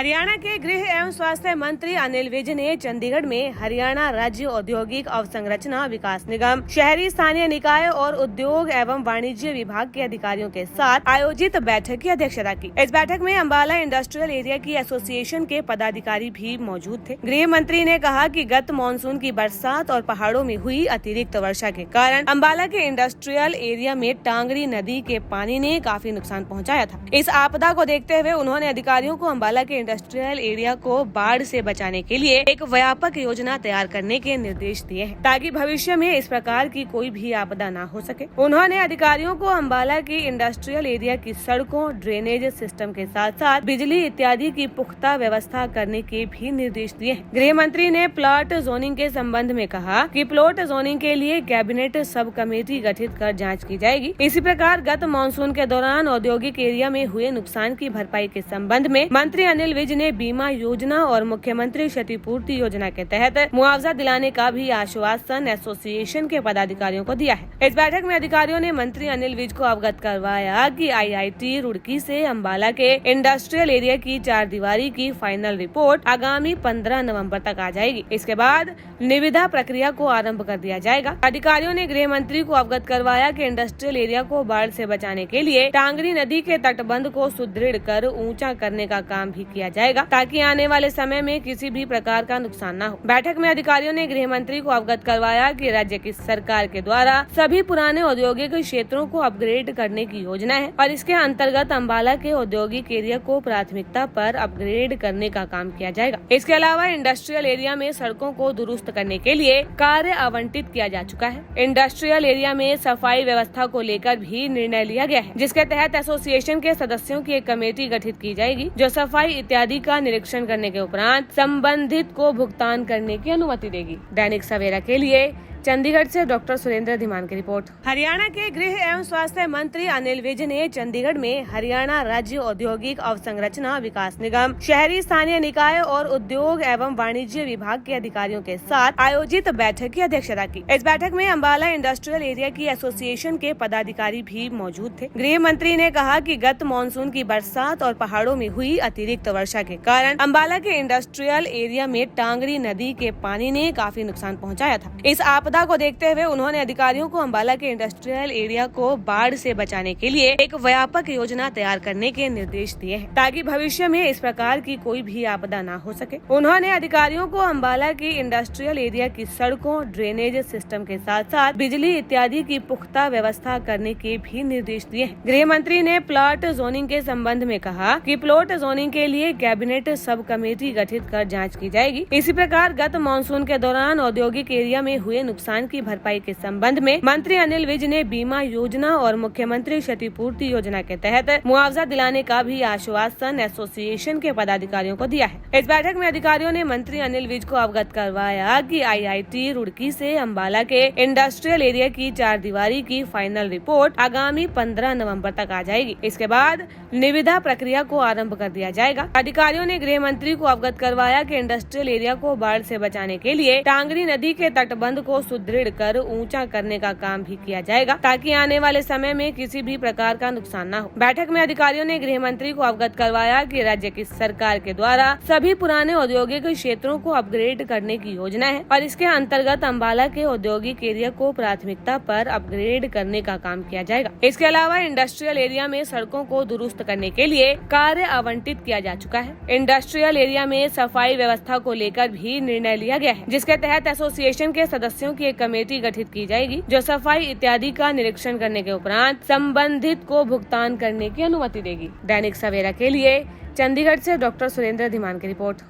हरियाणा के गृह एवं स्वास्थ्य मंत्री अनिल विज ने चंडीगढ़ में हरियाणा राज्य औद्योगिक अवसंरचना विकास निगम, शहरी स्थानीय निकाय और उद्योग एवं वाणिज्य विभाग के अधिकारियों के साथ आयोजित बैठक की अध्यक्षता की। इस बैठक में अम्बाला इंडस्ट्रियल एरिया की एसोसिएशन के पदाधिकारी भी मौजूद थे। गृह मंत्री ने कहा कि गत मानसून की बरसात और पहाड़ों में हुई अतिरिक्त वर्षा के कारण अम्बाला के इंडस्ट्रियल एरिया में टांगरी नदी के पानी ने काफी नुकसान पहुँचाया था। इस आपदा को देखते हुए उन्होंने अधिकारियों को अम्बाला के इंडस्ट्रियल एरिया को बाढ़ से बचाने के लिए एक व्यापक योजना तैयार करने के निर्देश दिए हैं, ताकि भविष्य में इस प्रकार की कोई भी आपदा न हो सके। उन्होंने अधिकारियों को अम्बाला की इंडस्ट्रियल एरिया की सड़कों, ड्रेनेज सिस्टम के साथ साथ बिजली इत्यादि की पुख्ता व्यवस्था करने के भी निर्देश दिए हैं। गृह मंत्री ने प्लॉट जोनिंग के संबंध में कहा कि प्लॉट जोनिंग के लिए कैबिनेट सब कमेटी गठित कर जाँच की जाएगी। इसी प्रकार गत मानसून के दौरान औद्योगिक एरिया में हुए नुकसान की भरपाई के संबंध में मंत्री अनिल विज ने बीमा योजना और मुख्यमंत्री क्षतिपूर्ति योजना के तहत मुआवजा दिलाने का भी आश्वासन एसोसिएशन के पदाधिकारियों को दिया है। इस बैठक में अधिकारियों ने मंत्री अनिल विज को अवगत करवाया कि आईआईटी रुड़की से अम्बाला के इंडस्ट्रियल एरिया की 4 दीवारी की फाइनल रिपोर्ट आगामी 15 नवंबर तक आ जाएगी। इसके बाद निविदा प्रक्रिया को आरंभ कर दिया जाएगा। अधिकारियों ने गृह मंत्री को अवगत करवाया कि इंडस्ट्रियल एरिया को बाढ़ से बचाने के लिए टांगरी नदी के तटबंध को सुदृढ़ कर ऊंचा करने का काम भी किया जाएगा, ताकि आने वाले समय में किसी भी प्रकार का नुकसान न हो। बैठक में अधिकारियों ने गृह मंत्री को अवगत करवाया कि राज्य की सरकार के द्वारा सभी पुराने औद्योगिक क्षेत्रों को अपग्रेड करने की योजना है और इसके अंतर्गत अम्बाला के औद्योगिक एरिया को प्राथमिकता पर अपग्रेड करने का काम किया जाएगा। इसके अलावा इंडस्ट्रियल एरिया में सड़कों को दुरुस्त करने के लिए कार्य आवंटित किया जा चुका है। इंडस्ट्रियल एरिया में सफाई व्यवस्था को लेकर भी निर्णय लिया गया है, जिसके तहत एसोसिएशन के सदस्यों की एक कमेटी गठित की जाएगी, जो सफाई इत्यादि का निरीक्षण करने के उपरांत संबंधित को भुगतान करने की अनुमति देगी। दैनिक सवेरा के लिए चंडीगढ़ से डॉक्टर सुरेंद्र धीमान की रिपोर्ट। हरियाणा के गृह एवं स्वास्थ्य मंत्री अनिल विज ने चंडीगढ़ में हरियाणा राज्य औद्योगिक अवसंरचना विकास निगम, शहरी स्थानीय निकाय और उद्योग एवं वाणिज्य विभाग के अधिकारियों के साथ आयोजित बैठक की अध्यक्षता की। इस बैठक में अम्बाला इंडस्ट्रियल एरिया की एसोसिएशन के पदाधिकारी भी मौजूद थे। गृह मंत्री ने कहा कि गत मानसून की बरसात और पहाड़ों में हुई अतिरिक्त वर्षा के कारण अम्बाला के इंडस्ट्रियल एरिया में टांगरी नदी के पानी ने काफी नुकसान पहुँचाया था। इस आपदा को देखते हुए उन्होंने अधिकारियों को अम्बाला के इंडस्ट्रियल एरिया को बाढ़ से बचाने के लिए एक व्यापक योजना तैयार करने के निर्देश दिए हैं, ताकि भविष्य में इस प्रकार की कोई भी आपदा न हो सके। उन्होंने अधिकारियों को अम्बाला की इंडस्ट्रियल एरिया की सड़कों, ड्रेनेज सिस्टम के साथ साथ बिजली इत्यादि की पुख्ता व्यवस्था करने के भी निर्देश दिए हैं। गृह मंत्री ने प्लॉट जोनिंग के संबंध में कहा कि प्लॉट जोनिंग के लिए कैबिनेट सब कमेटी गठित कर जाँच की जाएगी। इसी प्रकार गत मानसून के दौरान औद्योगिक एरिया में हुए नुकसान की भरपाई के संबंध में मंत्री अनिल विज ने बीमा योजना और मुख्यमंत्री क्षतिपूर्ति योजना के तहत मुआवजा दिलाने का भी आश्वासन एसोसिएशन के पदाधिकारियों को दिया है। इस बैठक में अधिकारियों ने मंत्री अनिल विज को अवगत करवाया कि आईआईटी रुड़की से अम्बाला के इंडस्ट्रियल एरिया की 4 दीवारी की फाइनल रिपोर्ट आगामी 15 नवंबर तक आ जाएगी। इसके बाद निविदा प्रक्रिया को आरंभ कर दिया जाएगा। अधिकारियों ने गृह मंत्री को अवगत करवाया कि इंडस्ट्रियल एरिया को बाढ़ से बचाने के लिए टांगरी नदी के तटबंध को सुदृढ़ कर ऊंचा करने का काम भी किया जाएगा, ताकि आने वाले समय में किसी भी प्रकार का नुकसान न हो। बैठक में अधिकारियों ने गृह मंत्री को अवगत करवाया कि राज्य की सरकार के द्वारा सभी पुराने औद्योगिक क्षेत्रों को अपग्रेड करने की योजना है और इसके अंतर्गत अम्बाला के औद्योगिक एरिया को प्राथमिकता पर अपग्रेड करने का काम किया जाएगा। इसके अलावा इंडस्ट्रियल एरिया में सड़कों को दुरुस्त करने के लिए कार्य आवंटित किया जा चुका है। इंडस्ट्रियल एरिया में सफाई व्यवस्था को लेकर भी निर्णय लिया गया है, जिसके तहत एसोसिएशन के सदस्यों की एक कमेटी गठित की जाएगी, जो सफाई इत्यादि का निरीक्षण करने के उपरांत संबंधित को भुगतान करने की अनुमति देगी। दैनिक सवेरा के लिए चंडीगढ़ से डॉक्टर सुरेंद्र धीमान की रिपोर्ट।